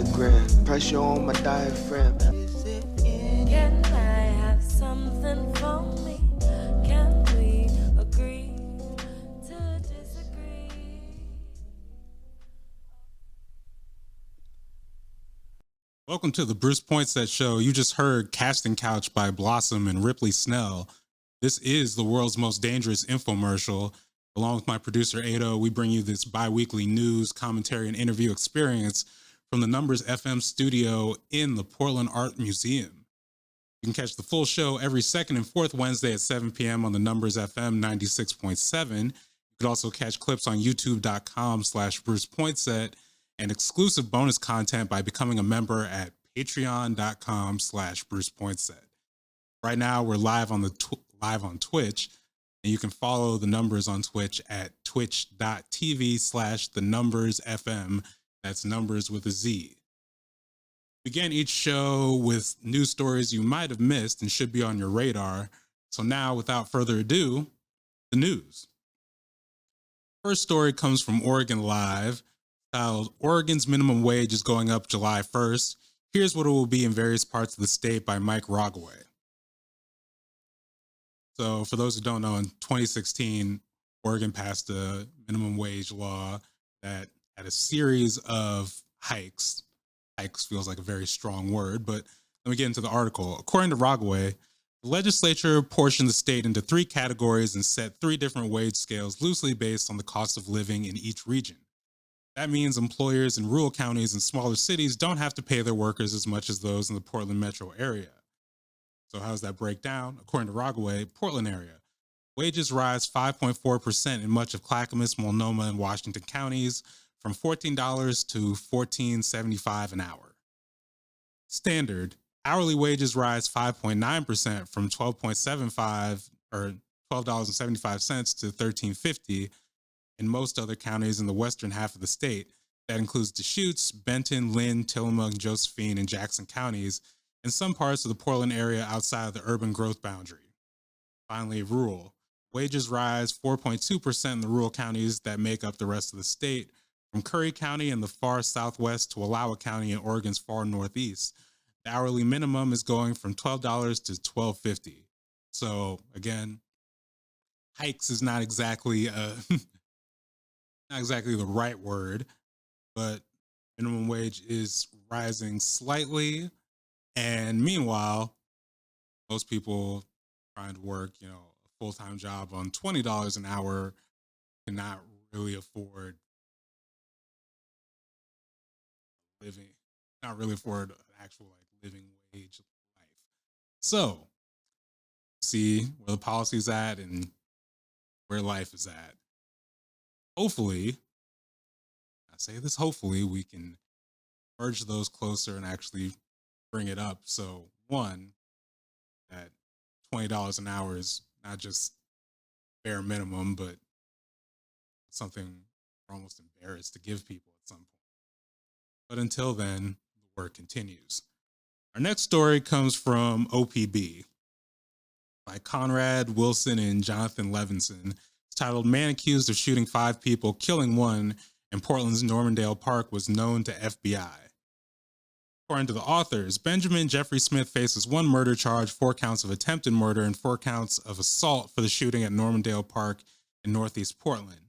diagram. Pressure on my diaphragm. Can I have something for me? Can we agree to disagree? Welcome to the Bruce Poinsett Show. You just heard Casting Couch by Blossom and Ripley Snell. This is the world's most dangerous infomercial. Along with my producer, Ado, we bring you this bi-weekly news, commentary, and interview experience from the Numbers FM studio in the Portland Art Museum. You can catch the full show every second and fourth Wednesday at 7 p.m. on the Numbers FM 96.7. You could also catch clips on youtube.com/Bruce Poinsett and exclusive bonus content by becoming a member at patreon.com/Bruce Poinsett. Right now, we're live on Twitch, and you can follow the Numbers on Twitch at twitch.tv/thenumbersfm. That's numbers with a Z. Begin each show with news stories you might have missed and should be on your radar. So now, without further ado, the news. First story comes from Oregon Live, titled Oregon's Minimum Wage is Going Up July 1st. Here's what it will be in various parts of the state by Mike Rogaway. So for those who don't know, in 2016, Oregon passed a minimum wage law that had a series of hikes. Hikes feels like a very strong word, but let me get into the article. According to Rogaway, the legislature portioned the state into three categories and set three different wage scales loosely based on the cost of living in each region. That means employers in rural counties and smaller cities don't have to pay their workers as much as those in the Portland metro area. So how does that break down? According to Rogaway, Portland area. Wages rise 5.4% in much of Clackamas, Multnomah, and Washington counties, from $14 to $14.75 an hour. Standard, hourly wages rise 5.9% from $12.75 or $12.75 to $13.50 in most other counties in the western half of the state. That includes Deschutes, Benton, Lynn, Tillamook, Josephine, and Jackson counties, and some parts of the Portland area outside of the urban growth boundary. Finally, rural. Wages rise 4.2% in the rural counties that make up the rest of the state, from Curry County in the far southwest to Wallowa County in Oregon's far northeast. The hourly minimum is going from $12 to $12.50. So again, hikes is not exactly not exactly the right word, but minimum wage is rising slightly. And meanwhile, most people trying to work, a full-time job on $20 an hour cannot really afford living, not really afford an actual living wage life. So, see where the policy's at and where life is at. Hopefully, I say this hopefully, we can merge those closer and actually bring it up. So one, that $20 an hour is not just bare minimum, but something we're almost embarrassed to give people at some point. But until then, the work continues. Our next story comes from OPB by Conrad Wilson and Jonathan Levinson. It's titled Man Accused of Shooting 5 People, Killing 1 in Portland's Normandale Park was Known to FBI. According to the authors, Benjamin Jeffrey Smith faces 1 murder charge, 4 counts of attempted murder, and 4 counts of assault for the shooting at Normandale Park in Northeast Portland.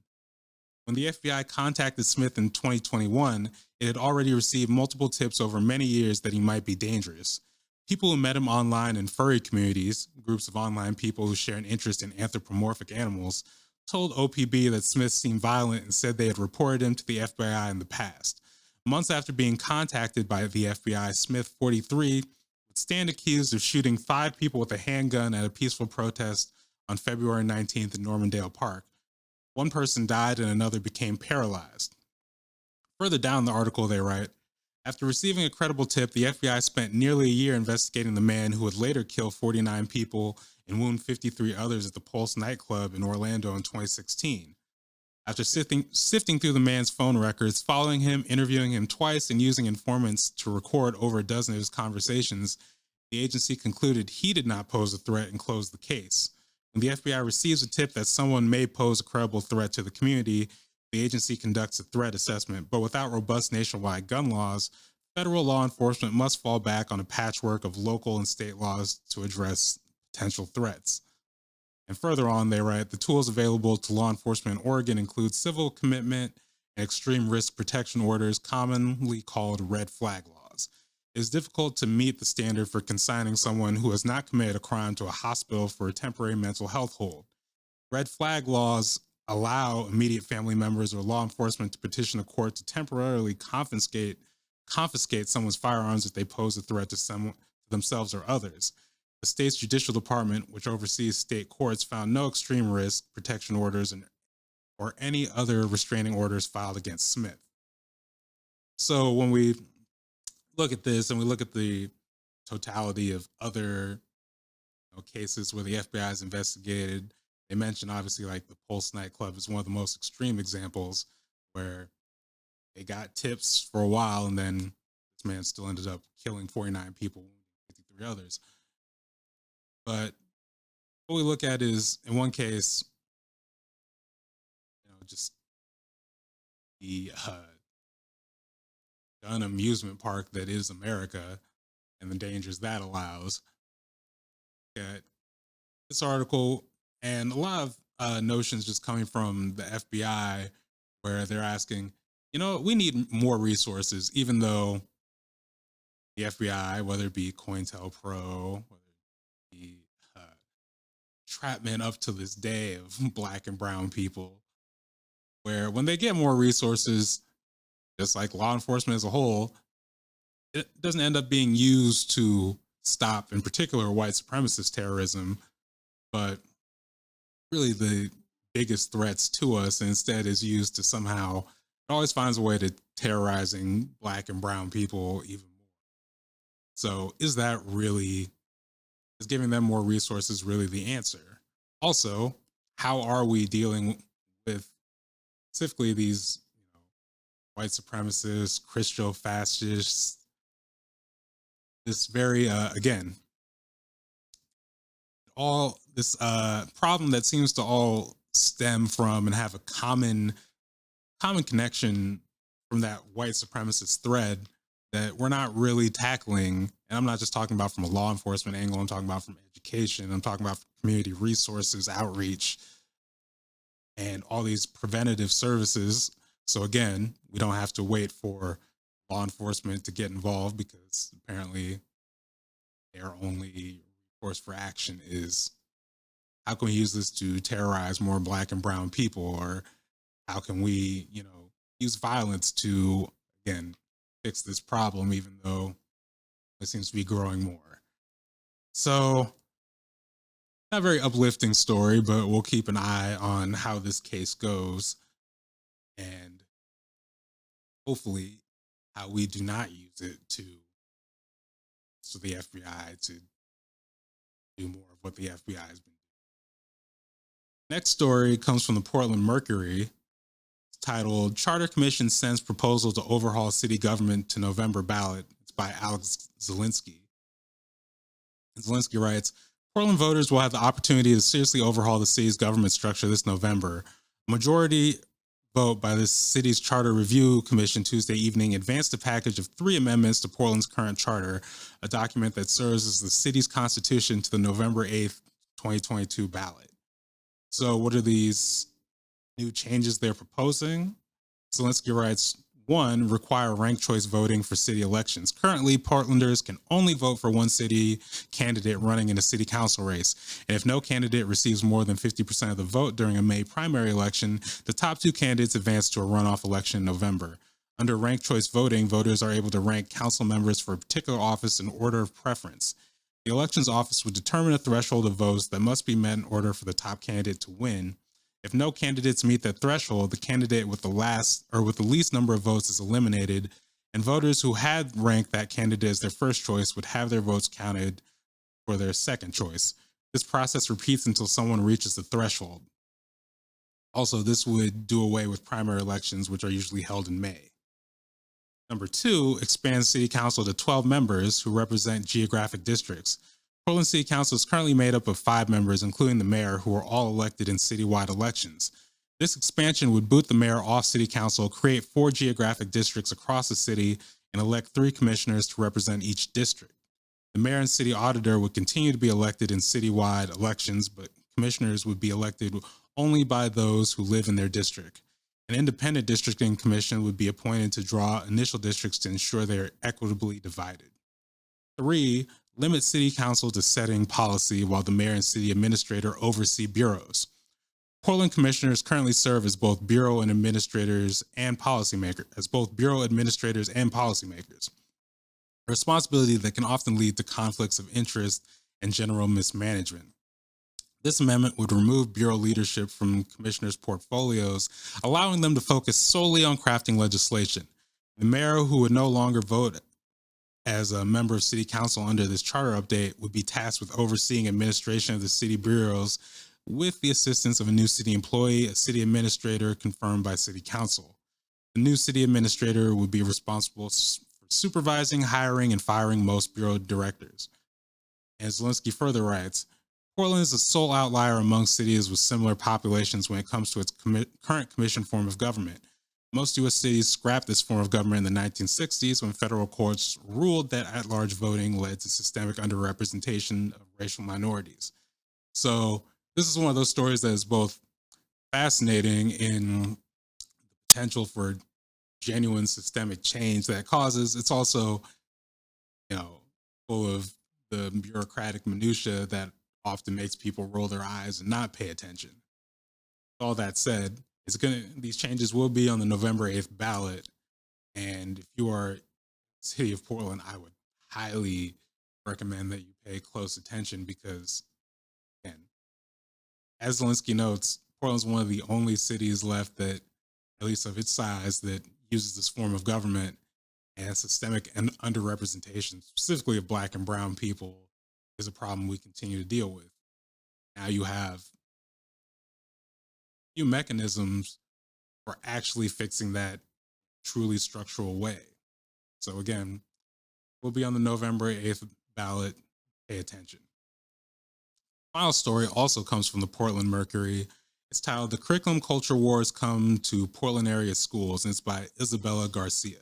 When the FBI contacted Smith in 2021, it had already received multiple tips over many years that he might be dangerous. People who met him online in furry communities, groups of online people who share an interest in anthropomorphic animals, told OPB that Smith seemed violent and said they had reported him to the FBI in the past. Months after being contacted by the FBI, Smith, 43, would stand accused of shooting 5 people with a handgun at a peaceful protest on February 19th in Normandale Park. 1 person died and another became paralyzed. Further down the article, they write, after receiving a credible tip, the FBI spent nearly a year investigating the man who would later kill 49 people and wound 53 others at the Pulse nightclub in Orlando in 2016. After sifting through the man's phone records, following him, interviewing him twice, and using informants to record over a dozen of his conversations, the agency concluded he did not pose a threat and closed the case. When the FBI receives a tip that someone may pose a credible threat to the community, the agency conducts a threat assessment, but without robust nationwide gun laws, federal law enforcement must fall back on a patchwork of local and state laws to address potential threats. And further on, they write, the tools available to law enforcement in Oregon include civil commitment and extreme risk protection orders, commonly called red flag laws. It is difficult to meet the standard for consigning someone who has not committed a crime to a hospital for a temporary mental health hold. Red flag laws allow immediate family members or law enforcement to petition a court to temporarily confiscate someone's firearms if they pose a threat to themselves or others. The state's judicial department, which oversees state courts, found no extreme risk protection orders or any other restraining orders filed against Smith. So when we look at this and we look at the totality of other cases where the FBI has investigated, they mentioned obviously like the Pulse nightclub is one of the most extreme examples where they got tips for a while and then this man still ended up killing 49 people, 53 others. But what we look at is, in one case, just the gun amusement park that is America and the dangers that allows. At this article and a lot of notions just coming from the FBI where they're asking, we need more resources, even though the FBI, whether it be COINTELPRO, whether it be entrapment up to this day of Black and brown people, where when they get more resources, just like law enforcement as a whole, it doesn't end up being used to stop, in particular, white supremacist terrorism, but really the biggest threats to us, and instead is used to somehow, it always finds a way to terrorizing Black and brown people even more. So is giving them more resources really the answer? Also, how are we dealing with specifically these white supremacists, Christo-fascists, this very, again, all this problem that seems to all stem from and have a common connection from that white supremacist thread that we're not really tackling. And I'm not just talking about from a law enforcement angle, I'm talking about from education, I'm talking about community resources, outreach, and all these preventative services. So again, we don't have to wait for law enforcement to get involved because apparently their only recourse for action is how can we use this to terrorize more Black and brown people, or how can we, use violence to, again, fix this problem, even though it seems to be growing more. So not a very uplifting story, but we'll keep an eye on how this case goes and hopefully how we do not use it so the FBI to do more of what the FBI has been doing. Next story comes from the Portland Mercury. It's titled Charter Commission Sends Proposal to Overhaul City Government to November Ballot. It's by Alex Zielinski. And Zielinski writes, Portland voters will have the opportunity to seriously overhaul the city's government structure this November. A majority vote by the city's Charter Review Commission Tuesday evening advanced a package of 3 amendments to Portland's current charter, a document that serves as the city's constitution, to the November 8th, 2022 ballot. So what are these new changes they're proposing? Zielinski writes, 1, require ranked choice voting for city elections. Currently, Portlanders can only vote for one city candidate running in a city council race. And if no candidate receives more than 50% of the vote during a May primary election, the top 2 candidates advance to a runoff election in November. Under ranked choice voting, voters are able to rank council members for a particular office in order of preference. The elections office would determine a threshold of votes that must be met in order for the top candidate to win. If no candidates meet that threshold, the candidate with the least number of votes is eliminated, and voters who had ranked that candidate as their first choice would have their votes counted for their second choice. This process repeats until someone reaches the threshold. Also, this would do away with primary elections, which are usually held in May. Number 2, expand City Council to 12 members who represent geographic districts. Portland City Council is currently made up of 5 members, including the mayor, who are all elected in citywide elections. This expansion would boot the mayor off City Council, create 4 geographic districts across the city, and elect 3 commissioners to represent each district. The mayor and city auditor would continue to be elected in citywide elections, but commissioners would be elected only by those who live in their district. An independent districting commission would be appointed to draw initial districts to ensure they are equitably divided. 3, limit city council to setting policy while the mayor and city administrator oversee bureaus. Portland commissioners currently serve as both bureau administrators and policymakers, a responsibility that can often lead to conflicts of interest and general mismanagement. This amendment would remove bureau leadership from commissioners' portfolios, allowing them to focus solely on crafting legislation. The mayor, who would no longer vote as a member of city council under this charter update, would be tasked with overseeing administration of the city bureaus with the assistance of a new city employee, a city administrator confirmed by city council. The new city administrator would be responsible for supervising, hiring, and firing most bureau directors. And Zelensky further writes, Portland is the sole outlier among cities with similar populations when it comes to its current commission form of government. Most U.S. cities scrapped this form of government in the 1960s when federal courts ruled that at-large voting led to systemic underrepresentation of racial minorities. So this is one of those stories that is both fascinating in the potential for genuine systemic change that it causes. It's also, full of the bureaucratic minutia that often makes people roll their eyes and not pay attention. All that said, these changes will be on the November 8th ballot. And if you are city of Portland, I would highly recommend that you pay close attention because, again, as Zelensky notes, Portland's one of the only cities left that, at least of its size, that uses this form of government, and systemic and underrepresentation, specifically of Black and brown people, is a problem we continue to deal with. Now you have few mechanisms for actually fixing that truly structural way. So again, we'll be on the November 8th ballot. Pay attention. Final story also comes from the Portland Mercury. It's titled "The Curriculum Culture Wars Come to Portland Area Schools," and it's by Isabella Garcia.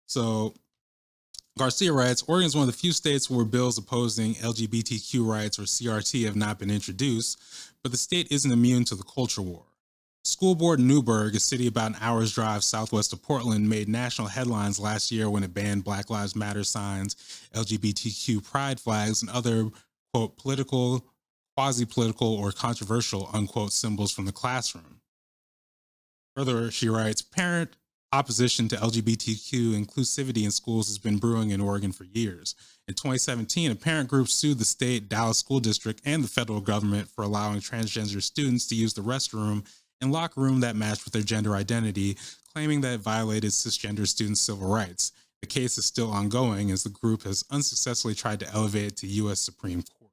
So Garcia writes, Oregon is one of the few states where bills opposing LGBTQ rights, or CRT, have not been introduced, but the state isn't immune to the culture war. School Board Newburgh, a city about an hour's drive southwest of Portland, made national headlines last year when it banned Black Lives Matter signs, LGBTQ pride flags, and other, quote, political, quasi-political, or controversial, unquote, symbols from the classroom. Further, she writes, parent opposition to LGBTQ inclusivity in schools has been brewing in Oregon for years. In 2017, a parent group sued the state, Dallas School District, and the federal government for allowing transgender students to use the restroom and locker room that matched with their gender identity, claiming that it violated cisgender students' civil rights. The case is still ongoing as the group has unsuccessfully tried to elevate it to U.S. Supreme Court.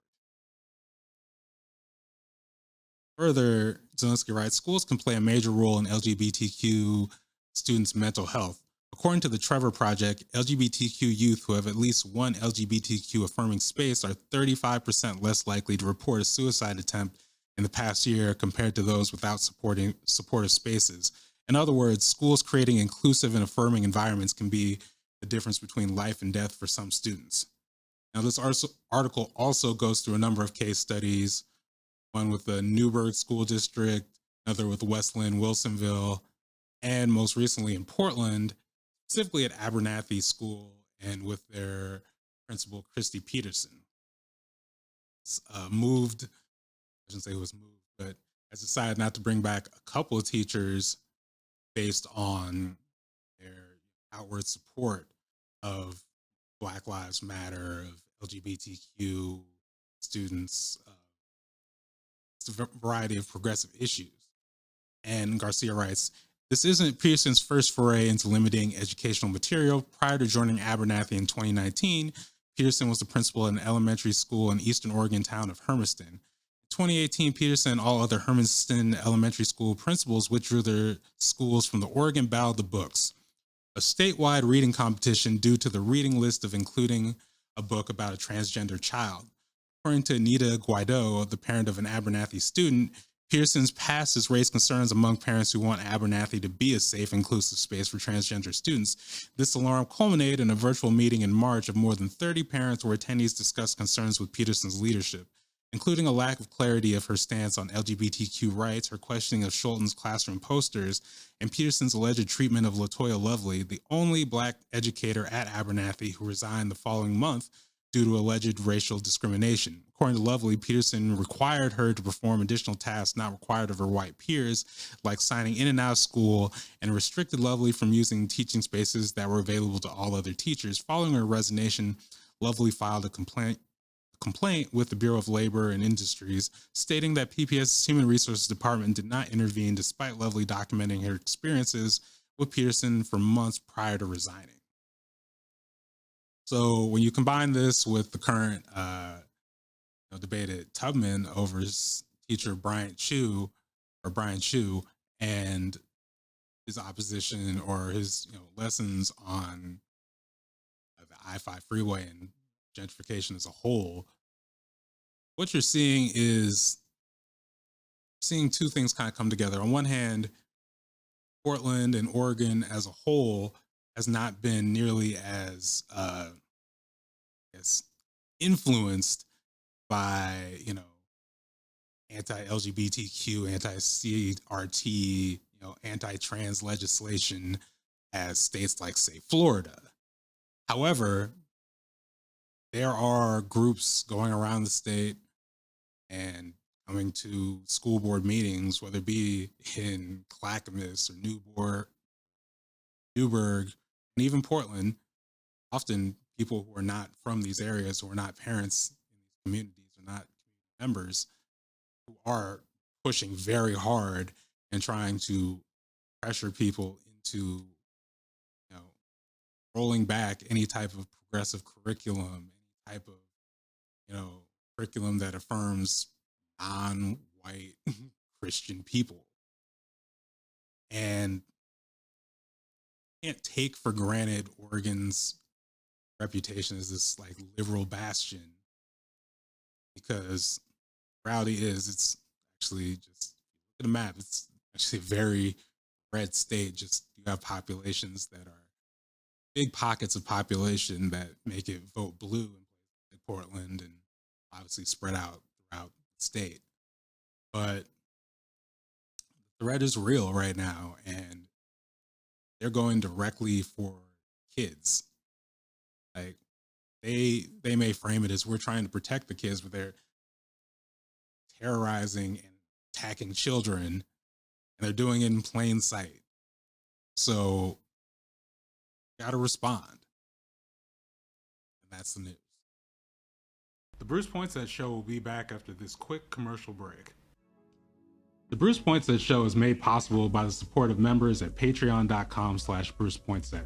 Further, Zelensky writes, schools can play a major role in LGBTQ students' mental health. According to the Trevor Project, LGBTQ youth who have at least one LGBTQ affirming space are 35% less likely to report a suicide attempt in the past year compared to those without supportive spaces. In other words, schools creating inclusive and affirming environments can be the difference between life and death for some students. Now, this article also goes through a number of case studies, one with the Newburgh School District, another with Westland, Wilsonville, and most recently in Portland, specifically at Abernathy School and with their principal, Christy Peterson. I shouldn't say it was moved, but has decided not to bring back a couple of teachers based on their outward support of Black Lives Matter, of LGBTQ students. It's a variety of progressive issues. And Garcia writes, this isn't Peterson's first foray into limiting educational material. Prior to joining Abernathy in 2019, Peterson was the principal at an elementary school in Eastern Oregon town of Hermiston. In 2018, Peterson and all other Hermiston elementary school principals withdrew their schools from the Oregon Battle of the Books, a statewide reading competition due to the reading list of including a book about a transgender child. According to Anita Guaido, the parent of an Abernathy student, Pearson's past has raised concerns among parents who want Abernathy to be a safe, inclusive space for transgender students. This alarm culminated in a virtual meeting in March of more than 30 parents where attendees discussed concerns with Peterson's leadership, including a lack of clarity of her stance on LGBTQ rights, her questioning of Schulten's classroom posters, and Peterson's alleged treatment of LaToya Lovely, the only Black educator at Abernathy who resigned the following month due to alleged racial discrimination. According to Lovely, Peterson required her to perform additional tasks not required of her white peers, like signing in and out of school, and restricted Lovely from using teaching spaces that were available to all other teachers. Following her resignation, Lovely filed a complaint with the Bureau of Labor and Industries, stating that PPS's Human Resources Department did not intervene despite Lovely documenting her experiences with Peterson for months prior to resigning. So when you combine this with the current debate at Tubman over his teacher Brian Chu, and his opposition or his lessons on the I-5 freeway and gentrification as a whole, what you're seeing is two things kind of come together. On one hand, Portland and Oregon as a whole has not been nearly as influenced by anti-LGBTQ, anti-CRT, anti-trans legislation as states like, say, Florida. However, there are groups going around the state and coming to school board meetings, whether it be in Clackamas or Newburgh, and even Portland, often people who are not from these areas, who are not parents in these communities, or not members, who are pushing very hard and trying to pressure people into, rolling back any type of progressive curriculum, any type of, curriculum that affirms non-white Christian people. And can't take for granted Oregon's reputation as this like liberal bastion, because reality is it's actually just look at the map. It's actually a very red state. Just you have populations that are big pockets of population that make it vote blue in places like Portland and obviously spread out throughout the state. But the threat is real right now, and they're going directly for kids. Like they may frame it as we're trying to protect the kids, but they're terrorizing and attacking children, and they're doing it in plain sight. So got to respond. And that's the news. The Bruce Poinsett Show will be back after this quick commercial break. The Bruce Poinsett Show is made possible by the support of members at patreon.com/Bruce Poinsett.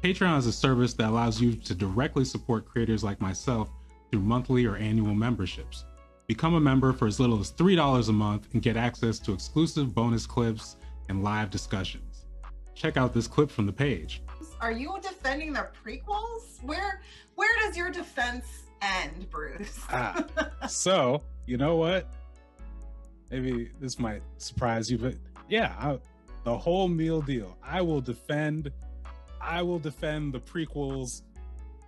Patreon is a service that allows you to directly support creators like myself through monthly or annual memberships. Become a member for as little as $3 a month and get access to exclusive bonus clips and live discussions. Check out this clip from the page. Are you defending the prequels? Where does your defense end, Bruce? So, you know what? Maybe this might surprise you, but yeah, the whole meal deal. I will defend the prequels,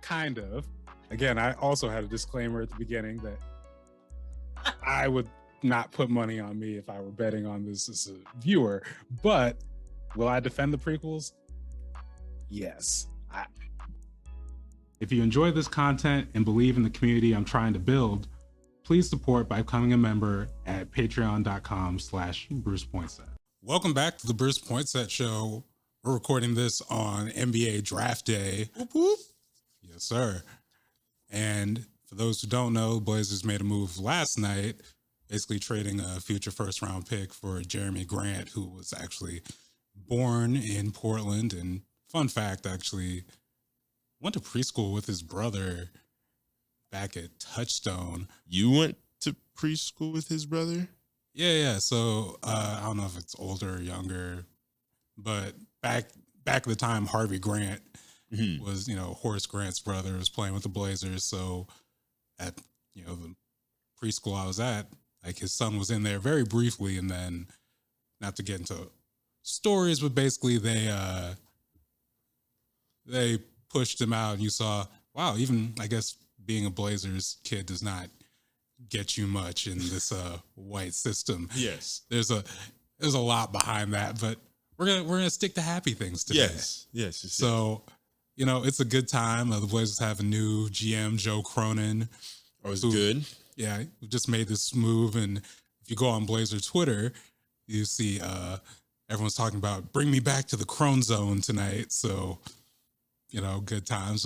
kind of. Again, I also had a disclaimer at the beginning that I would not put money on me if I were betting on this as a viewer, but will I defend the prequels? Yes. If you enjoy this content and believe in the community I'm trying to build, please support by becoming a member at patreon.com/Bruce Poinsett. Welcome back to the Bruce Poinsett Show. We're recording this on NBA Draft Day. Whoop, whoop. Yes, sir. And for those who don't know, Blazers made a move last night, basically trading a future first-round pick for Jeremy Grant, who was actually born in Portland. And fun fact, actually, went to preschool with his brother back at Touchstone. You went to preschool with his brother? Yeah. So I don't know if it's older or younger, but back at the time, Harvey Grant was, Horace Grant's brother, was playing with the Blazers. So at, the preschool I was at, Like his son was in there very briefly, and then not to get into stories, but basically they pushed him out, and you saw, wow, even I guess being a Blazers kid does not get you much in this white system. Yes. There's a lot behind that, but we're gonna stick to happy things today. Yes. So, you know, it's a good time. The Blazers have a new GM, Joe Cronin. Oh, it's good. Yeah, we just made this move, and if you go on Blazer Twitter, you see everyone's talking about bring me back to the Crone Zone tonight. So, you know, good times.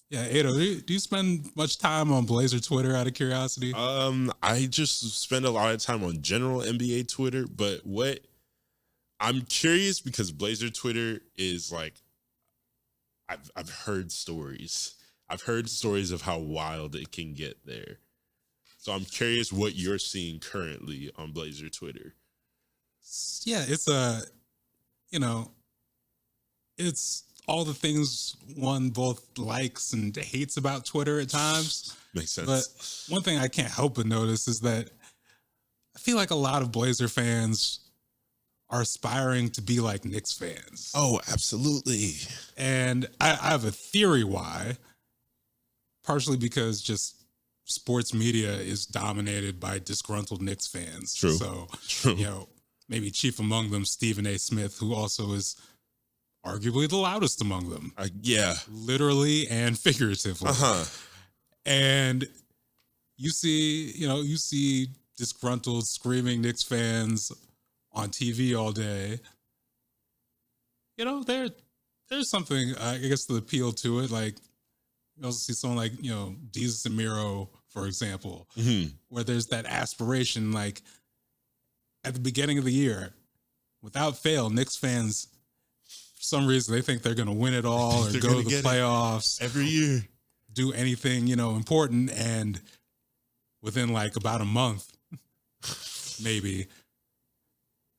Yeah, Ado, do you spend much time on Blazer Twitter out of curiosity? I just spend a lot of time on general NBA Twitter, but I'm curious because Blazer Twitter is like, I've heard stories. I've heard stories of how wild it can get there. So I'm curious what you're seeing currently on Blazer Twitter. Yeah, it's it's all the things one both likes and hates about Twitter at times. Makes sense. But one thing I can't help but notice is that I feel like a lot of Blazer fans are aspiring to be like Knicks fans. Oh, absolutely. And I have a theory why. Partially because just sports media is dominated by disgruntled Knicks fans. True. So, True. you know, maybe chief among them, Stephen A. Smith, who also is arguably the loudest among them. Yeah. Literally and figuratively. Uh-huh. And you see disgruntled, screaming Knicks fans on TV all day. You know, there's something, I guess, the appeal to it. Like, you also see someone like, you know, Jesus and Miro, for example, where there's that aspiration, like at the beginning of the year, without fail, Knicks fans, for some reason, they think they're going to win it all or go to the playoffs every year, do anything, you know, important. And within like about a month, maybe,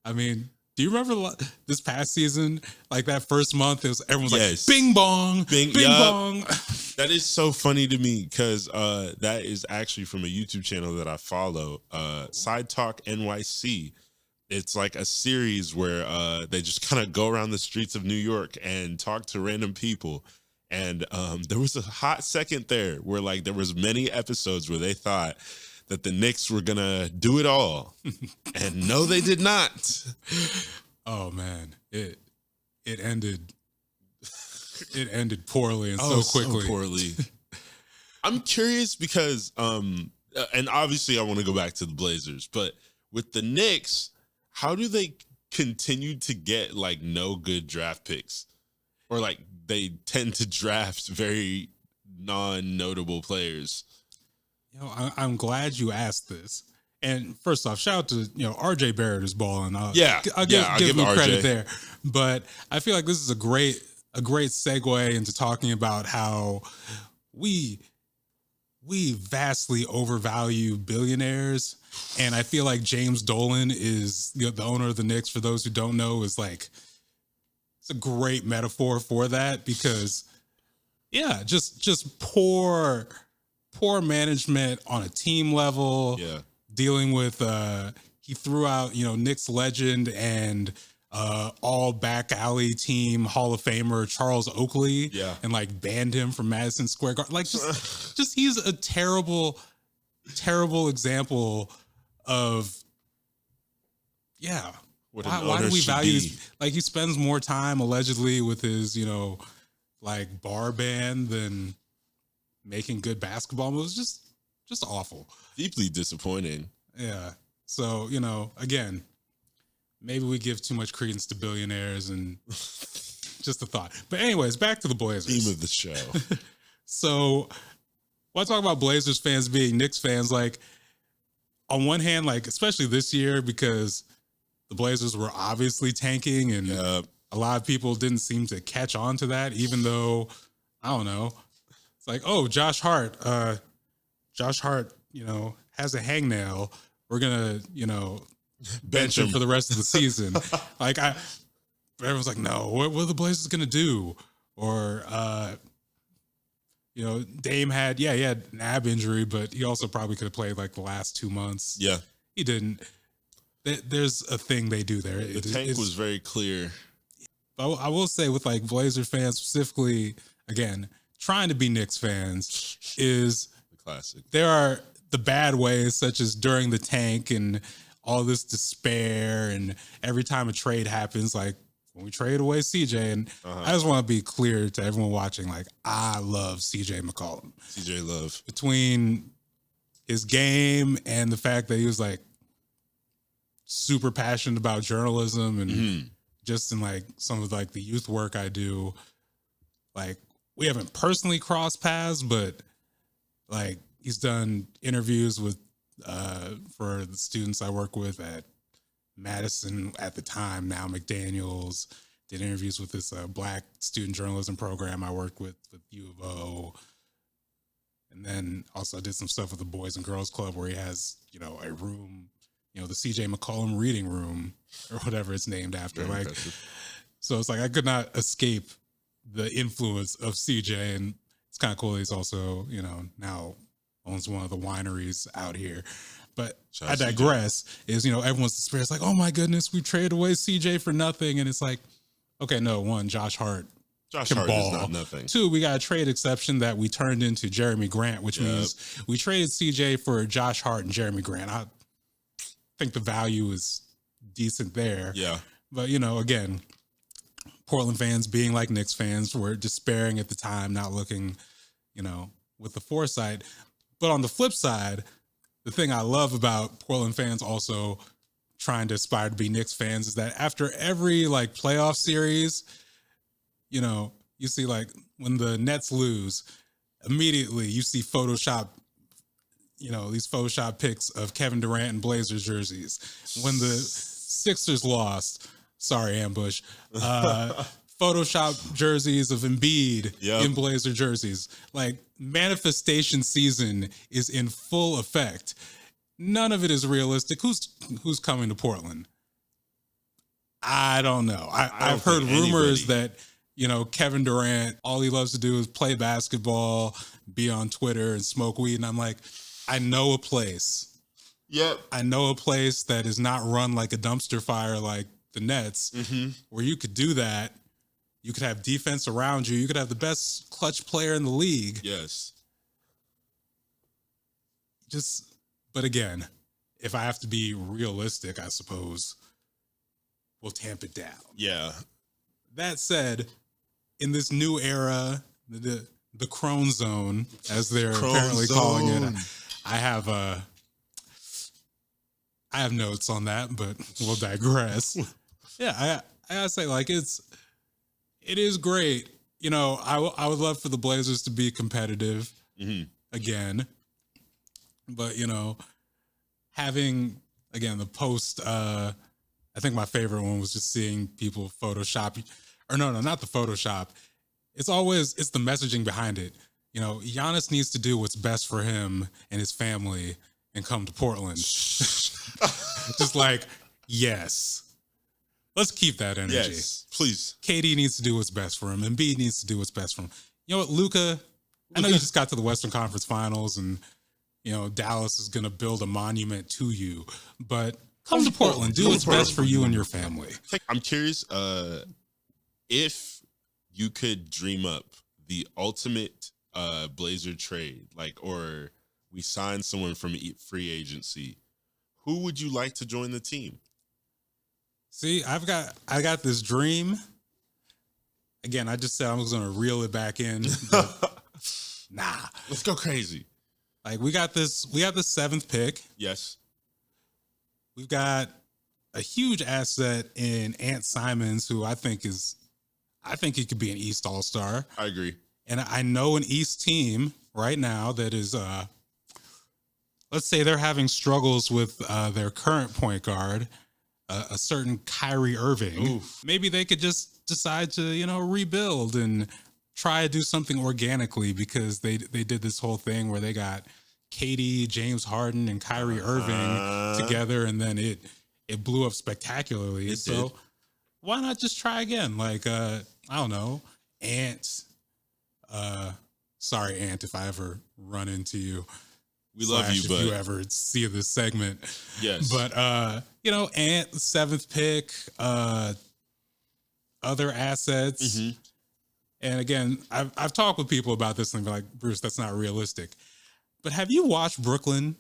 I mean, do you remember this past season? Like that first month, everyone's like, bing bong, bing bong. That is so funny to me because that is actually from a YouTube channel that I follow, Side Talk NYC. It's like a series where they just kind of go around the streets of New York and talk to random people. And there was a hot second there where like there was many episodes where they thought that the Knicks were gonna do it all, and no, they did not. Oh man, it ended poorly and so quickly. So poorly. I'm curious because and obviously I want to go back to the Blazers, but with the Knicks, how do they continue to get like no good draft picks, or like they tend to draft very non-notable players? You know, I'm glad you asked this. And first off, shout out to, you know, RJ Barrett is balling. I'll give him credit there. But I feel like this is a great segue into talking about how we vastly overvalue billionaires. And I feel like James Dolan is, you know, the owner of the Knicks, for those who don't know, is like, it's a great metaphor for that because, yeah, just poor management on a team level. Yeah. Dealing with he threw out, you know, Knicks legend and all back alley team Hall of Famer Charles Oakley, and like banned him from Madison Square Garden. Like just he's a terrible example of why do we value his, like he spends more time allegedly with his, you know, like bar band than making good basketball moves. Just awful. Deeply disappointing. Yeah. So, you know, again, maybe we give too much credence to billionaires and just a thought. But anyways, back to the Blazers. Theme of the show. So when I talk about Blazers fans being Knicks fans, like on one hand, like especially this year, because the Blazers were obviously tanking and a lot of people didn't seem to catch on to that, even though, I don't know, it's like, oh, Josh Hart, you know, has a hangnail. We're gonna, you know, bench him for the rest of the season. Like everyone's like, no, what are the Blazers gonna do? Or You know, Dame had he had an ab injury, but he also probably could have played like the last 2 months. Yeah. He didn't. There's a thing they do there. The tank was very clear. I will say with like Blazer fans specifically, again, trying to be Knicks fans is The classic. there are the bad ways, such as during the tank and all this despair, and every time a trade happens, like when we trade away CJ. And I just want to be clear to everyone watching, like I love CJ McCollum. CJ Love. Between his game and the fact that he was like super passionate about journalism and just in like some of like the youth work I do, like we haven't personally crossed paths, but like he's done interviews with for the students I work with at Madison at the time, now McDaniels, did interviews with this black student journalism program I worked with U of O. And then also did some stuff with the Boys and Girls Club where he has, you know, a room, you know, the CJ McCollum reading room or whatever it's named after. Very like, impressive. so it's like I could not escape the influence of CJ, and it's kind of cool. He's also, you know, now owns one of the wineries out here. But Shout I out CJ. digress. Is, you know, everyone's despair. It's like, oh my goodness, we traded away CJ for nothing, and it's like, okay, no, one, Josh Hart Josh can Hart ball. is not nothing. Two, we got a trade exception that we turned into Jeremy Grant, which means we traded CJ for Josh Hart and Jeremy Grant. I think the value is decent there. Yeah. But, you know, again, Portland fans being like Knicks fans were despairing at the time, not looking, you know, with the foresight. But on the flip side, the thing I love about Portland fans also trying to aspire to be Knicks fans is that after every like playoff series, you know, you see like when the Nets lose, immediately you see Photoshop, you know, these Photoshop pics of Kevin Durant and Blazers jerseys. When the Sixers lost, sorry, Ambush, Photoshop jerseys of Embiid Yep. in Blazer jerseys. Like manifestation season is in full effect. None of it is realistic. Who's coming to Portland? I don't know. I've heard think rumors anybody. that, you know, Kevin Durant, all he loves to do is play basketball, be on Twitter and smoke weed. And I'm like, I know a place. Yep. I know a place that is not run like a dumpster fire like the Nets, where you could do that. You could have defense around you. You could have the best clutch player in the league. Yes. But again, if I have to be realistic, I suppose we'll tamp it down. Yeah. That said, in this new era, the Crone Zone, as they're Crone apparently calling it, Zone. I have notes on that, but we'll digress. Yeah, I gotta say, like it is great. You know, I would love for the Blazers to be competitive again, but you know, having again the post. I think my favorite one was just seeing people Photoshop, or no, not the Photoshop. It's the messaging behind it. You know, Giannis needs to do what's best for him and his family and come to Portland. Just like, yes. Let's keep that energy. Yes. Please. KD needs to do what's best for him. Embiid needs to do what's best for him. You know what, Luka? I know you just got to the Western Conference Finals and, you know, Dallas is going to build a monument to you. But come to Portland. Do what's best for you and your family. I'm curious if you could dream up the ultimate Blazer trade, like, or we sign someone from free agency, who would you like to join the team? See, I got this dream. Again, I just said I was going to reel it back in. But nah. Let's go crazy. Like we got the 7th pick. Yes. We've got a huge asset in Ant Simons, who I think he could be an East All-Star. I agree. And I know an East team right now that is, let's say they're having struggles with their current point guard, a certain Kyrie Irving. Oof. Maybe they could just decide to, you know, rebuild and try to do something organically, because they did this whole thing where they got KD, James Harden, and Kyrie Irving together, and then it blew up spectacularly. It So did. why not just try again? Like I don't know, Ant, Sorry, Ant, if I ever run into you. We love you, Slash but if you ever see this segment. yes. But Ant, 7th pick, other assets. Mhm. And again, I've talked with people about this and they're like, Bruce, that's not realistic. But have you watched Brooklyn?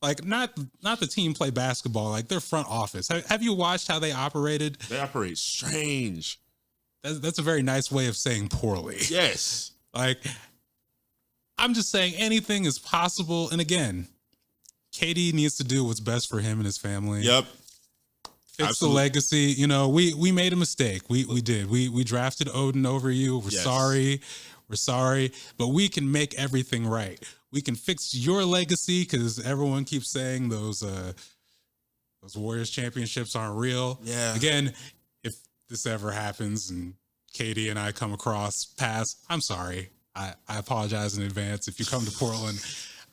Like not the team play basketball, like their front office. Have you watched how they operated? They operate strange. That's a very nice way of saying poorly. Yes. Like, I'm just saying anything is possible. And again, KD needs to do what's best for him and his family. Yep. Fix Absolutely. the legacy. You know, we made a mistake. We did. We drafted Odin over you. We're Yes. sorry. We're sorry. But we can make everything right. We can fix your legacy because everyone keeps saying those Warriors championships aren't real. Yeah. Again, if this ever happens and Katie and I come across paths, I'm sorry. I apologize in advance. If you come to Portland,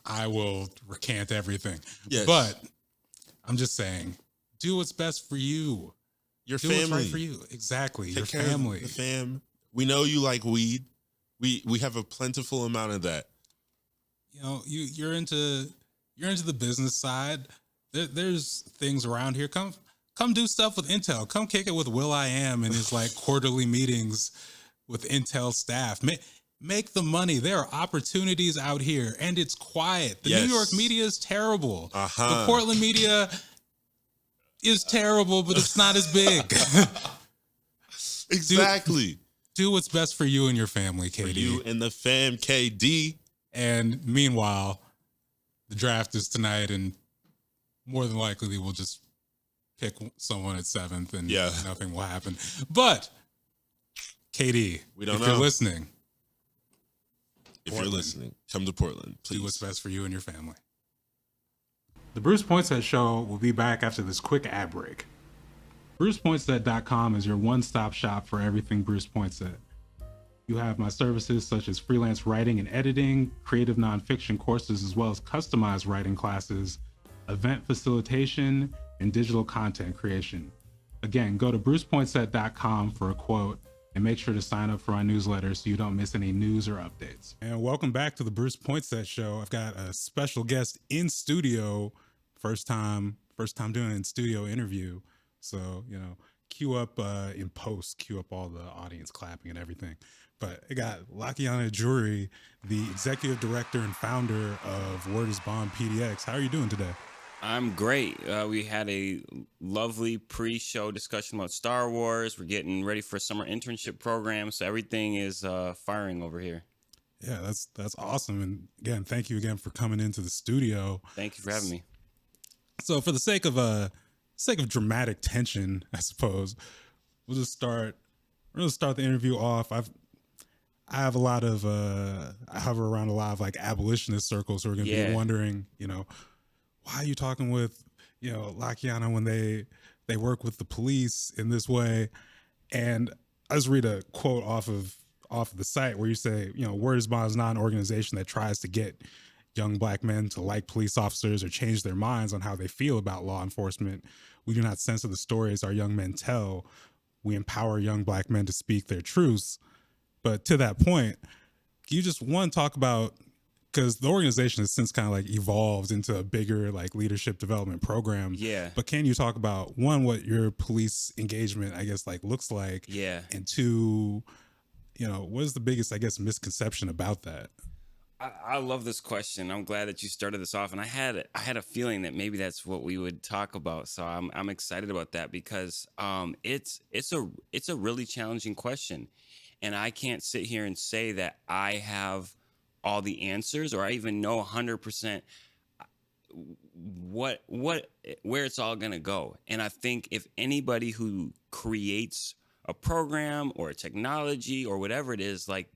I will recant everything. Yes. But I'm just saying, do what's best for you. Your Do what's family. right for you. Exactly. Take Your care of family. the fam. We know you like weed. We have a plentiful amount of that. You know, you're into the business side. There's things around here. Come do stuff with Intel. Come kick it with Will.i.am and his like quarterly meetings with Intel staff. Make the money. There are opportunities out here, and it's quiet. The Yes. New York media is terrible. Uh-huh. The Portland media is terrible, but it's not as big. Exactly. Do what's best for you and your family, For Katie. you and the fam, KD. And meanwhile, the draft is tonight, and more than likely we'll just pick someone at 7th, and Yeah. nothing will happen. But Katie, We don't if know. you're listening, If Portland. you're listening, come to Portland, please. do what's best for you and your family. The Bruce Poinsett Show will be back after this quick ad break. BrucePoinsett.com is your one-stop shop for everything Bruce Poinsett. You have my services such as freelance writing and editing, creative nonfiction courses, as well as customized writing classes, event facilitation, and digital content creation. Again, go to BrucePoinsett.com for a quote and make sure to sign up for my newsletter so you don't miss any news or updates. And welcome back to the Bruce Poinsett Show. I've got a special guest in studio. First time doing an in-studio interview. So, you know, cue up in post, cue up all the audience clapping and everything. But I got Lakiana Jury, the executive director and founder of Word is Bond PDX. How are you doing today? I'm great. We had a lovely pre-show discussion about Star Wars. We're getting ready for a summer internship program, so everything is firing over here. Yeah, that's awesome. And again, thank you again for coming into the studio. Thank you for having me. So for the sake of dramatic tension, I suppose, we're gonna start the interview off. I have a lot of I hover around a lot of like abolitionist circles who are gonna Yeah. be wondering, you know, why are you talking with, you know, Lakiana when they work with the police in this way? And I just read a quote off of the site where you say, you know, Word is Bond is not an organization that tries to get young Black men to like police officers or change their minds on how they feel about law enforcement. We do not censor the stories our young men tell. We empower young Black men to speak their truths. But to that point, can you just talk about, because the organization has since kind of like evolved into a bigger like leadership development program. Yeah. But can you talk about, one, what your police engagement, I guess, like looks like? Yeah. And two, you know, what is the biggest, I guess, misconception about that? I love this question. I'm glad that you started this off, and I had a feeling that maybe that's what we would talk about. So I'm excited about that because it's a really challenging question, and I can't sit here and say that I have all the answers or I even know 100% where it's all gonna go. And I think if anybody who creates a program or a technology or whatever it is, like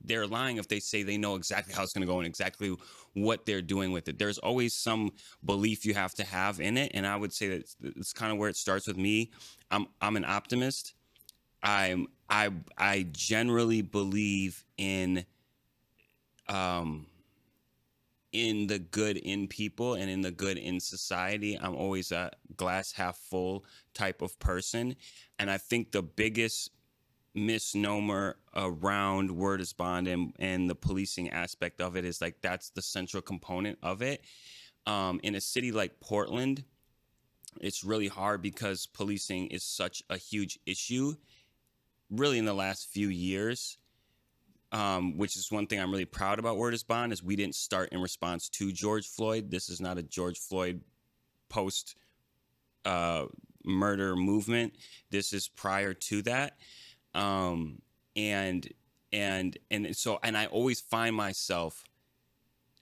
they're lying if they say they know exactly how it's going to go and exactly what they're doing with it. There's always some belief you have to have in it, and I would say that it's kind of where it starts with me. I'm an optimist. I generally believe in the good in people and in the good in society. I'm always a glass half full type of person. And I think the biggest misnomer around Word is Bond and the policing aspect of it is like that's the central component of it. In a city like Portland, it's really hard because policing is such a huge issue really in the last few years, which is one thing I'm really proud about Word is Bond is we didn't start in response to George Floyd. This is not a George Floyd post murder movement. This is prior to that. And I always find myself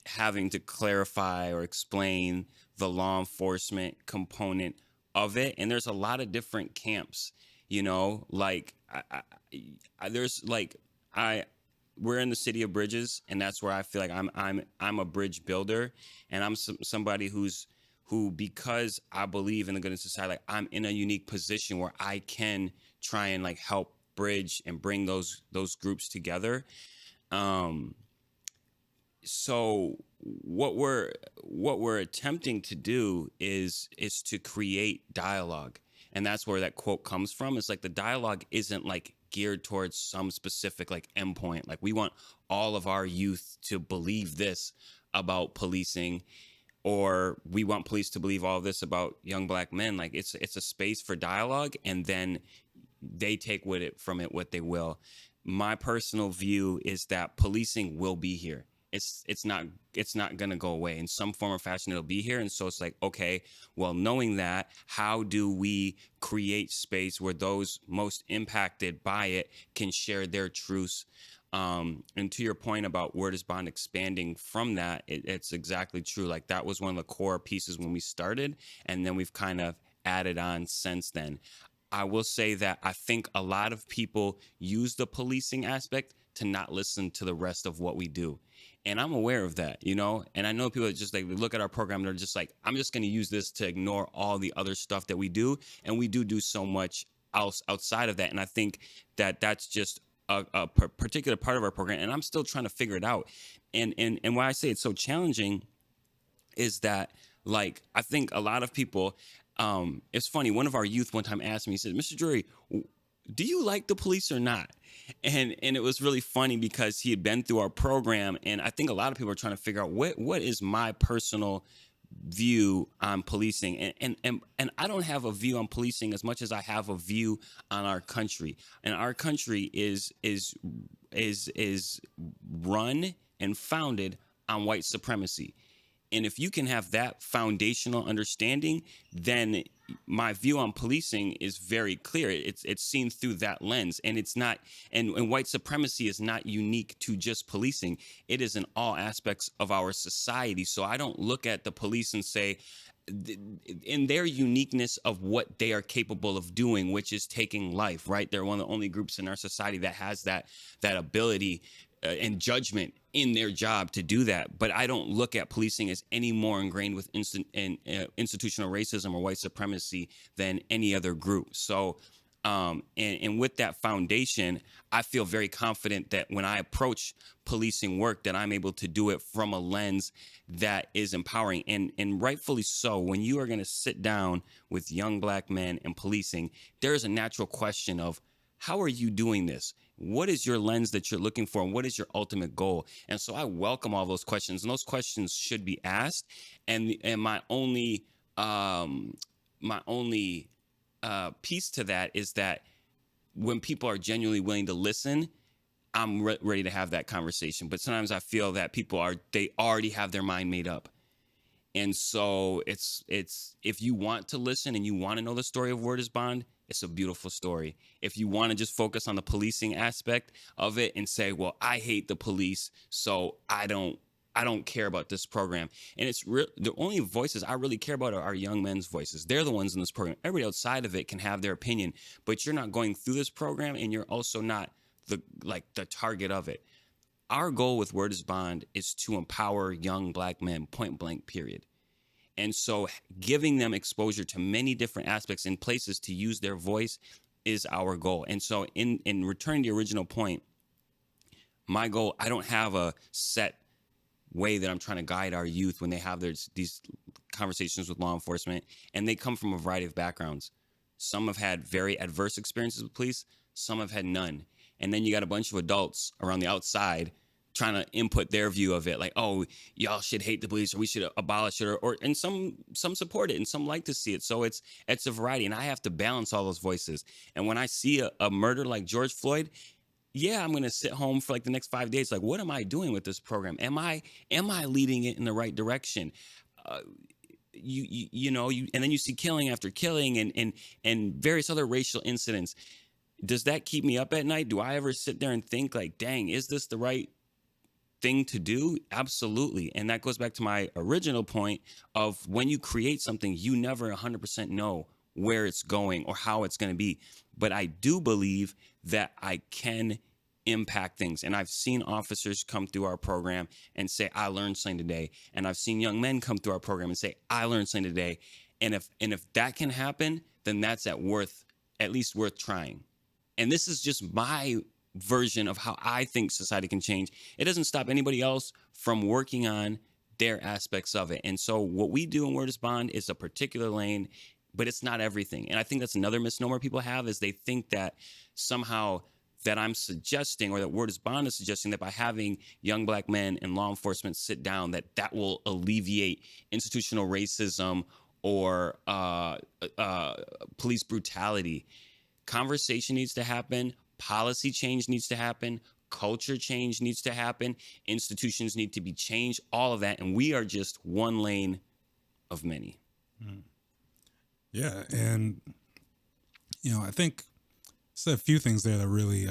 having to clarify or explain the law enforcement component of it. And there's a lot of different camps, you know, like we're in the city of bridges, and that's where I feel like I'm a bridge builder, and I'm somebody who because I believe in the goodness of society, like I'm in a unique position where I can try and like help bridge and bring those groups together. So what we're attempting to do is to create dialogue, and that's where that quote comes from. It's like the dialogue isn't like geared towards some specific like endpoint. Like we want all of our youth to believe this about policing, or we want police to believe all this about young Black men. Like it's a space for dialogue, and then they take from it what they will. My personal view is that policing will be here. It's not going to go away. In some form or fashion, it'll be here. And so it's like, okay, well, knowing that, how do we create space where those most impacted by it can share their truths? And to your point about Word is Bond expanding from that, it's exactly true. Like that was one of the core pieces when we started, and then we've kind of added on since then. I will say that I think a lot of people use the policing aspect to not listen to the rest of what we do. And I'm aware of that, you know, and I know people that just like look at our program, they're just like, I'm just going to use this to ignore all the other stuff that we do. And we do so much else outside of that. And I think that that's just a particular part of our program. And I'm still trying to figure it out. And why I say it's so challenging is that, like, I think a lot of people, it's funny. One of our youth one time asked me, he said, Mr. Drury, do you like the police or not? And it was really funny because he had been through our program, and I think a lot of people are trying to figure out what is my personal view on policing, and I don't have a view on policing as much as I have a view on our country, and our country is run and founded on white supremacy. And if you can have that foundational understanding, then my view on policing is very clear. It's seen through that lens, and it's not. And white supremacy is not unique to just policing. It is in all aspects of our society. So I don't look at the police and say, in their uniqueness of what they are capable of doing, which is taking life. Right? They're one of the only groups in our society that has that ability and judgment in their job to do that. But I don't look at policing as any more ingrained with institutional racism or white supremacy than any other group. So, and with that foundation, I feel very confident that when I approach policing work, that I'm able to do it from a lens that is empowering. And rightfully so, when you are going to sit down with young Black men and policing, there's a natural question of, how are you doing this? What is your lens that you're looking for, and what is your ultimate goal? And so I welcome all those questions, and those questions should be asked. And my only piece to that is that when people are genuinely willing to listen, I'm ready to have that conversation. But sometimes I feel that they already have their mind made up. And so it's if you want to listen and you want to know the story of Word is Bond, it's a beautiful story. If you want to just focus on the policing aspect of it and say, well, I hate the police, so I don't care about this program. And it's the only voices I really care about are our young men's voices. They're the ones in this program. Everybody outside of it can have their opinion, but you're not going through this program, and you're also not the target of it. Our goal with Word is Bond is to empower young Black men, point blank, period. And so giving them exposure to many different aspects and places to use their voice is our goal. And so in returning to the original point, my goal, I don't have a set way that I'm trying to guide our youth when they have these conversations with law enforcement, and they come from a variety of backgrounds. Some have had very adverse experiences with police. some have had none. And then you got a bunch of adults around the outside trying to input their view of it, like, oh, y'all should hate the police, or we should abolish it, or and some support it and some like to see it. So it's a variety, and I have to balance all those voices. And when I see a murder like George Floyd, yeah, I'm gonna sit home for like the next 5 days. Like, what am I doing with this program? Am I leading it in the right direction? You know, and then you see killing after killing and various other racial incidents. Does that keep me up at night? Do I ever sit there and think like, dang, is this the right thing to do? Absolutely. And that goes back to my original point of when you create something, you never 100% know where it's going or how it's going to be. But I do believe that I can impact things. And I've seen officers come through our program and say, I learned something today. And I've seen young men come through our program and say, I learned something today. And if that can happen, then that's at least worth trying. And this is just my version of how I think society can change. It doesn't stop anybody else from working on their aspects of it. And so what we do in Word is Bond is a particular lane, but it's not everything. And I think that's another misnomer people have, is they think that somehow that I'm suggesting, or that Word is Bond is suggesting, that by having young black men in law enforcement sit down, that will alleviate institutional racism or police brutality. Conversation needs to happen. Policy change needs to happen. Culture change needs to happen. Institutions need to be changed. All of that. And we are just one lane of many. Yeah. And, you know, I think there's a few things there that really,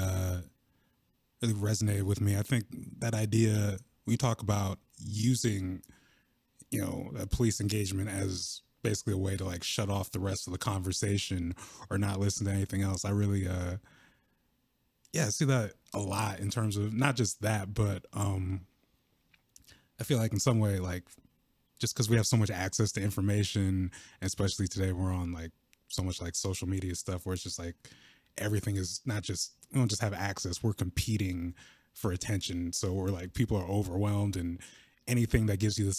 really resonated with me. I think that idea, we talk about using, you know, police engagement as basically a way to like shut off the rest of the conversation or not listen to anything else. I really, I see that a lot in terms of not just that, but I feel like in some way, like, just because we have so much access to information, and especially today we're on like so much like social media stuff where it's just like everything is not just, we don't just have access, we're competing for attention. So we're like, people are overwhelmed, and anything that gives you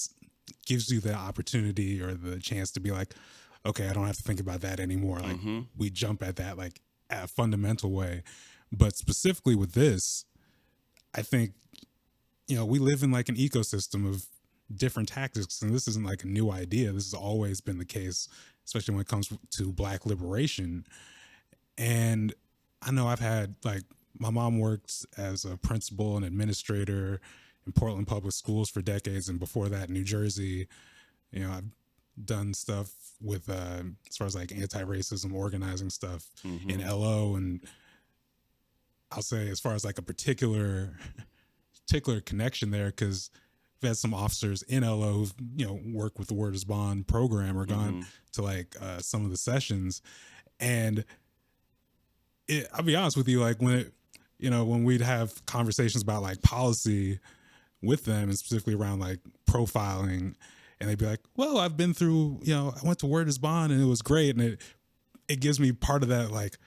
the opportunity or the chance to be like, okay, I don't have to think about that anymore. Like we jump at that like at a fundamental way. But specifically with this, I think, you know, we live in like an ecosystem of different tactics, and this isn't like a new idea. This has always been the case, especially when it comes to Black liberation. And I know I've had, like, my mom worked as a principal and administrator in Portland Public Schools for decades, and before that, New Jersey. You know, I've done stuff with as far as like anti-racism organizing stuff in LO, and I'll say as far as like a particular connection there, because we've had some officers in LO who've, you know, worked with the Word is Bond program or gone to like some of the sessions. And I'll be honest with you, like when we'd have conversations about like policy with them, and specifically around like profiling, and they'd be like, well, I've been through, you know, I went to Word is Bond and it was great. And it gives me part of that, like,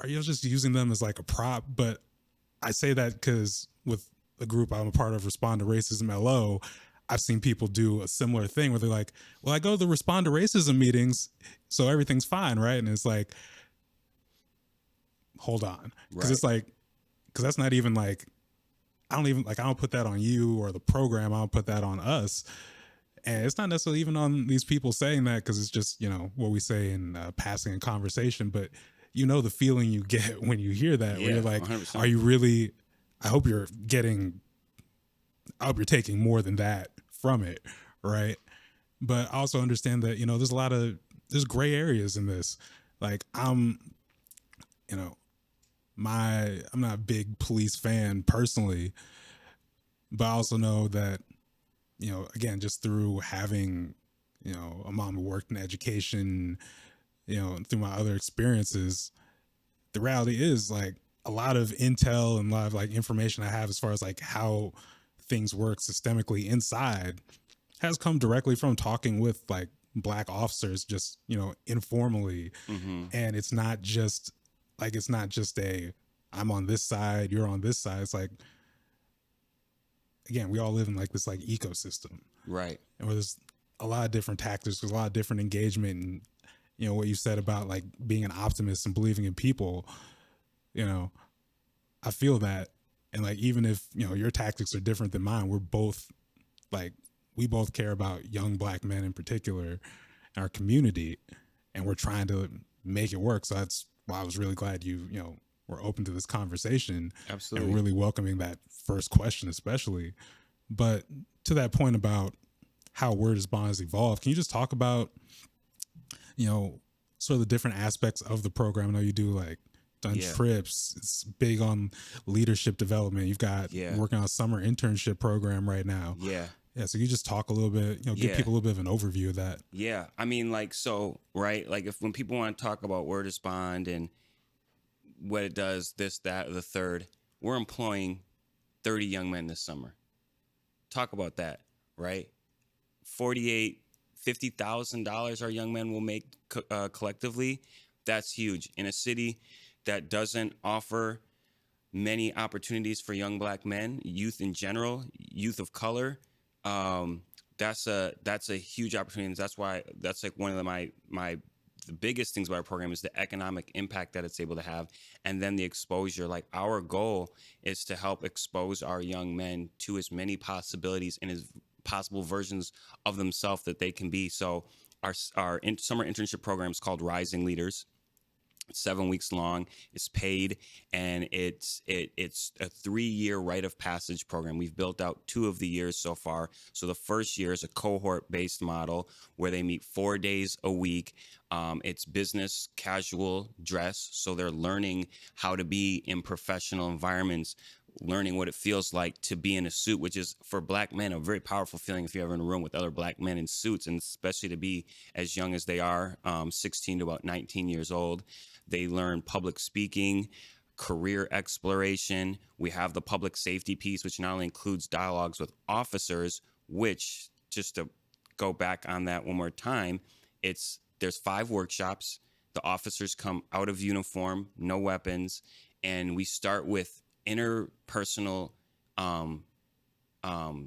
are you just using them as like a prop? But I say that because with the group I'm a part of, Respond to Racism LO, I've seen people do a similar thing where they're like, well, I go to the Respond to Racism meetings, so everything's fine, right? And it's like, hold on. Because it's like, because that's not even like, I don't put that on you or the program. I don't put that on us. And it's not necessarily even on these people saying that, because it's just, you know, what we say in passing in conversation. But you know the feeling you get when you hear that, where you're like, 100%. Are you really, I hope you're taking more than that from it, right? But I also understand that, you know, there's gray areas in this. Like, I'm not a big police fan personally, but I also know that, you know, again, just through having, you know, a mom who worked in education, you know, and through my other experiences, the reality is like a lot of intel and a lot of like information I have as far as like how things work systemically inside has come directly from talking with like Black officers, just, you know, informally. And it's not just I'm on this side, you're on this side. It's like, again, we all live in like this like ecosystem. Right. And where there's a lot of different tactics, there's a lot of different engagement, and you know, what you said about like being an optimist and believing in people, you know, I feel that. And like, even if, you know, your tactics are different than mine, we're both like, we both care about young Black men in particular in our community, and we're trying to make it work. So that's why I was really glad you know, were open to this conversation. Absolutely. And really welcoming that first question, especially. But to that point about how Word is Bond has evolved, can you just talk about, you know, sort of the different aspects of the program? I know you do like done Yeah. trips. It's big on leadership development. You've got Yeah. working on a summer internship program right now. Yeah. Yeah. So you just talk a little bit, you know, give Yeah. people a little bit of an overview of that. Yeah, I mean, like, so, right? Like, if when people want to talk about Word is Bond and what it does, this, that, or the third, we're employing 30 young men this summer. Talk about that, right? $50,000 our young men will make collectively. That's huge in a city that doesn't offer many opportunities for young Black men, youth in general, youth of color. That's a huge opportunity. And that's why that's like one of the biggest things about our program is the economic impact that it's able to have, and then the exposure. Like, our goal is to help expose our young men to as many possibilities and as possible versions of themselves that they can be. So our summer internship program is called Rising Leaders. It's 7 weeks long. It's paid, and it's a 3-year rite of passage program. We've built out 2 of the years so far. So the first year is a cohort-based model where they meet 4 days a week. It's business casual dress, so they're learning how to be in professional environments, learning what it feels like to be in a suit, which is for Black men a very powerful feeling if you're ever in a room with other Black men in suits, and especially to be as young as they are, 16 to about 19 years old. They learn public speaking, career exploration. We have the public safety piece, which not only includes dialogues with officers, which, just to go back on that one more time, there's 5 workshops. The officers come out of uniform, no weapons, and we start with interpersonal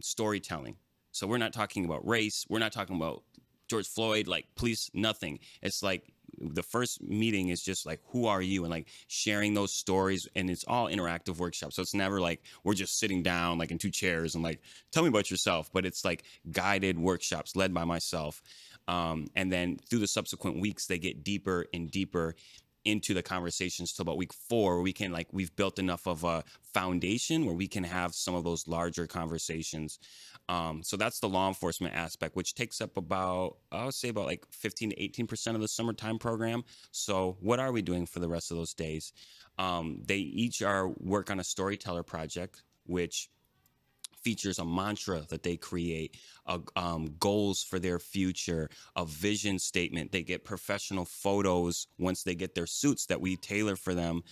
storytelling. So we're not talking about race. We're not talking about George Floyd, like police, nothing. It's like the first meeting is just like, who are you? And like sharing those stories, and it's all interactive workshops. So it's never like we're just sitting down like in 2 chairs and like, tell me about yourself, but it's like guided workshops led by myself. And then through the subsequent weeks, they get deeper and deeper into the conversations till about week 4, where we can we've built enough of a foundation where we can have some of those larger conversations. So that's the law enforcement aspect, which takes up about, I would say about like 15 to 18% of the summertime program. So what are we doing for the rest of those days? They each work on a storyteller project, which features a mantra that they create, goals for their future, a vision statement. They get professional photos once they get their suits that we tailor for them.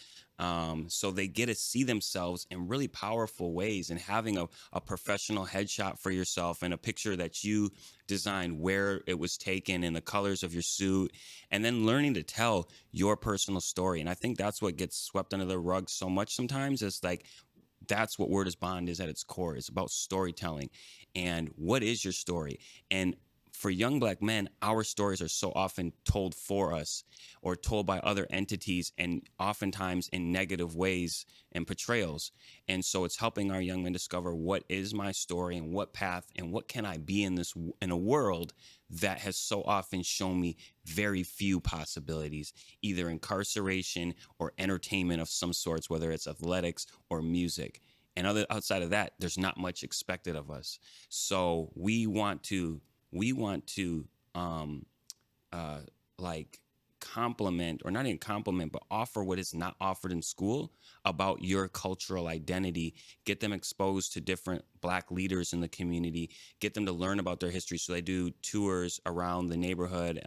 So they get to see themselves in really powerful ways, and having a professional headshot for yourself and a picture that you designed, where it was taken, and the colors of your suit, and then learning to tell your personal story. And I think that's what gets swept under the rug so much sometimes. Is like, that's what Word is Bond is at its core. It's about storytelling. And what is your story? And for young Black men, our stories are so often told for us or told by other entities, and oftentimes in negative ways and portrayals. And so it's helping our young men discover, what is my story and what path and what can I be in a world that has so often shown me very few possibilities, either incarceration or entertainment of some sorts, whether it's athletics or music. And outside of that, there's not much expected of us. So we want to like compliment, or not even compliment, but offer what is not offered in school about your cultural identity, get them exposed to different Black leaders in the community, get them to learn about their history. So they do tours around the neighborhood,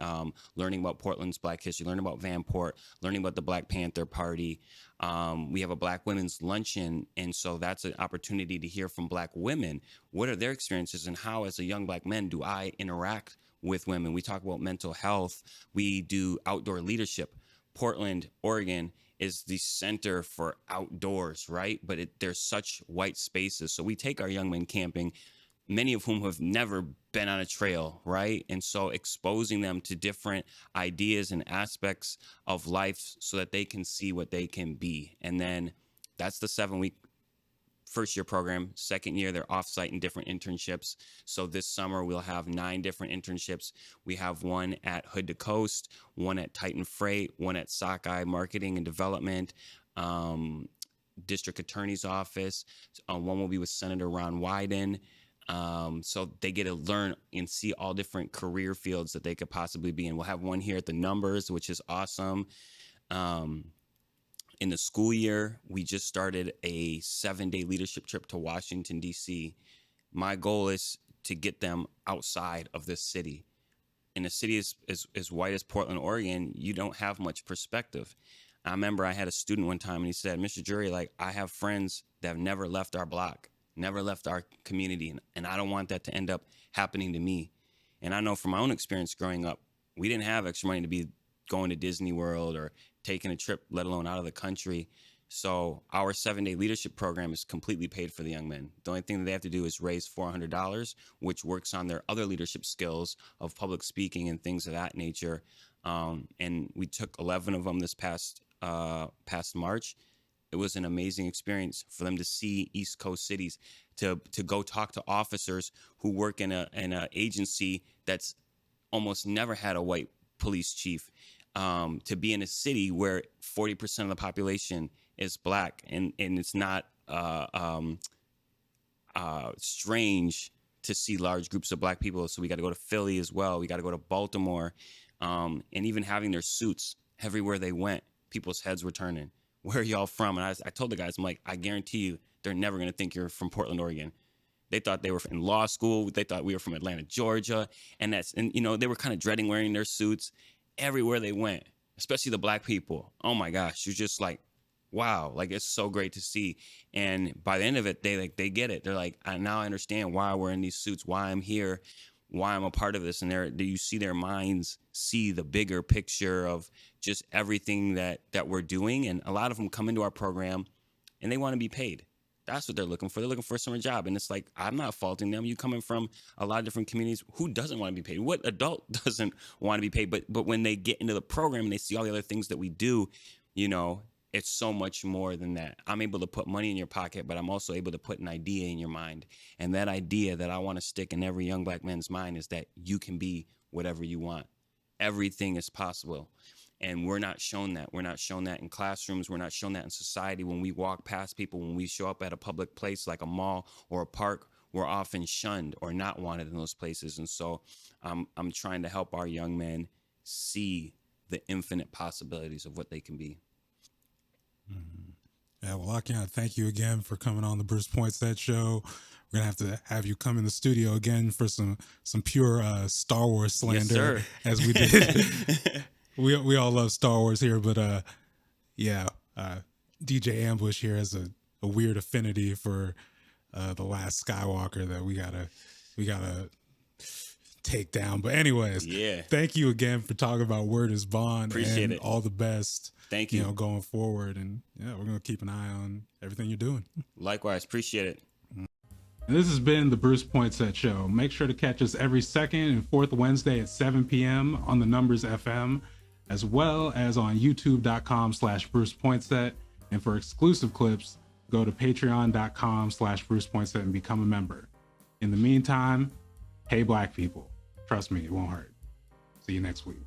learning about Portland's Black history, learning about Vanport, learning about the Black Panther Party. We have a Black women's luncheon, and so that's an opportunity to hear from Black women. What are their experiences, and how, as a young Black man, do I interact with women? We talk about mental health. We do outdoor leadership. Portland, Oregon is the center for outdoors, right? But there's such white spaces. So we take our young men camping, many of whom have never been on a trail, right? And so exposing them to different ideas and aspects of life so that they can see what they can be. And then that's the 7-week first year program. Second year, they're offsite in different internships. So this summer, we'll have 9 different internships. We have one at Hood to Coast, one at Titan Freight, one at Sockeye Marketing and Development, District Attorney's Office. One will be with Senator Ron Wyden. So they get to learn and see all different career fields that they could possibly be in. We'll have one here at the Numbers, which is awesome. In the school year, we just started a 7-day leadership trip to Washington, D.C. My goal is to get them outside of this city. In a city as white as Portland, Oregon, you don't have much perspective. I remember I had a student one time and he said, Mr. Jury, like, I have friends that have never left our block, never left our community, and I don't want that to end up happening to me. And I know from my own experience growing up, we didn't have extra money to be going to Disney World or taking a trip, let alone out of the country. So our 7-day leadership program is completely paid for the young men. The only thing that they have to do is raise $400, which works on their other leadership skills of public speaking and things of that nature. And we took 11 of them this past March. It was an amazing experience for them to see East Coast cities, to go talk to officers who work in an agency that's almost never had a white police chief, to be in a city where 40% of the population is Black, and it's not strange to see large groups of Black people. So we got to go to Philly as well. We got to go to Baltimore, and even having their suits everywhere they went, people's heads were turning. Where are y'all from? And I told the guys, I'm like, I guarantee you, they're never going to think you're from Portland, Oregon. They thought they were in law school. They thought we were from Atlanta, Georgia. And they were kind of dreading wearing their suits everywhere they went, especially the Black people. Oh my gosh. You're just like, wow. Like, it's so great to see. And by the end of it, they get it. They're like, now I understand why we're in these suits, why I'm here, why I'm a part of this. And you see their minds see the bigger picture of just everything that we're doing. And a lot of them come into our program and they want to be paid. That's what they're looking for. They're looking for a summer job. And it's like, I'm not faulting them. You coming from a lot of different communities. Who doesn't want to be paid? What adult doesn't want to be paid? But when they get into the program and they see all the other things that we do, it's so much more than that. I'm able to put money in your pocket, but I'm also able to put an idea in your mind. And that idea that I want to stick in every young Black man's mind is that you can be whatever you want. Everything is possible. And we're not shown that. We're not shown that in classrooms. We're not shown that in society. When we walk past people, when we show up at a public place like a mall or a park, we're often shunned or not wanted in those places. And so I'm trying to help our young men see the infinite possibilities of what they can be. Mm-hmm. Yeah, well, Akian, thank you again for coming on the Bruce Poinsett Show. We're gonna have you come in the studio again for some pure Star Wars slander, yes, as we did. We all love Star Wars here, but DJ Ambush here has a weird affinity for the Last Skywalker that we gotta take down. But anyways, thank you again for talking about Word is Bond. Appreciate and it. All the best. Thank you. Going forward, and we're gonna keep an eye on everything you're doing. Likewise, appreciate it. And this has been the Bruce Poinsett Show. Make sure to catch us every second and fourth Wednesday at 7 p.m. on the Numbers FM, as well as on youtube.com/Bruce Poinsett. And for exclusive clips, go to patreon.com/Bruce Poinsett and become a member. In the meantime, hey Black people, trust me, it won't hurt. See you next week.